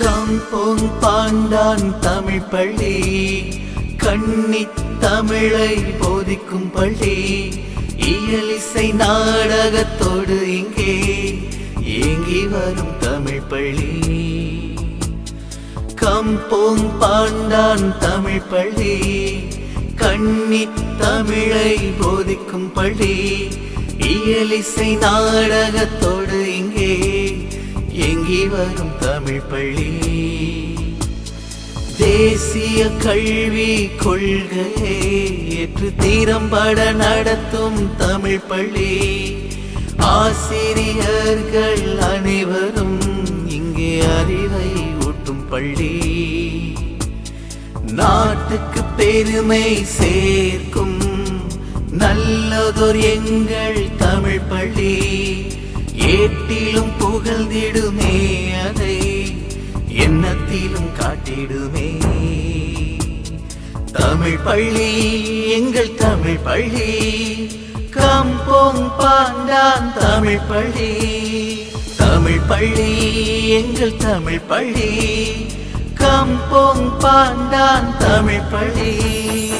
Kampung pandan Tamil பள்ளி, கன்னித் தமிழை போதிக்கும் பள்ளி. இயலிசை நாடகத்தோடு இங்கே ஏங்கி வரும் தமிழ் பள்ளி. கம்போங் பாண்டான் தமிழ் பள்ளி, கன்னித் தமிழை போதிக்கும் பள்ளி. இயலிசை நாடகத்தோடு இங்கே ஏங்கி வரும் தமிழ் பள்ளி. தேசிய கல்வி கொள்கையை ஏற்று திறம்பட நடத்தும் தமிழ் பள்ளி. ஆசிரியர்கள் அனைவரும் இங்கே அறிவை ஊட்டும் பள்ளி. நாட்டுக்கு பெருமை சேர்க்கும் நல்லதோர் எங்கள் தமிழ் பள்ளி. ஏட்டிலும் புகழ்ந்திடுமே, அதை எண்ணத்திலும் காட்டிடுமே. தமிழ் பள்ளி எங்கள் தமிழ் பள்ளி, கம்போங் பாண்டான் தமிழ் பள்ளி. தமிழ் பள்ளி எங்கள் தமிழ் பள்ளி, கம்போங் பாண்டான் தமிழ் பள்ளி.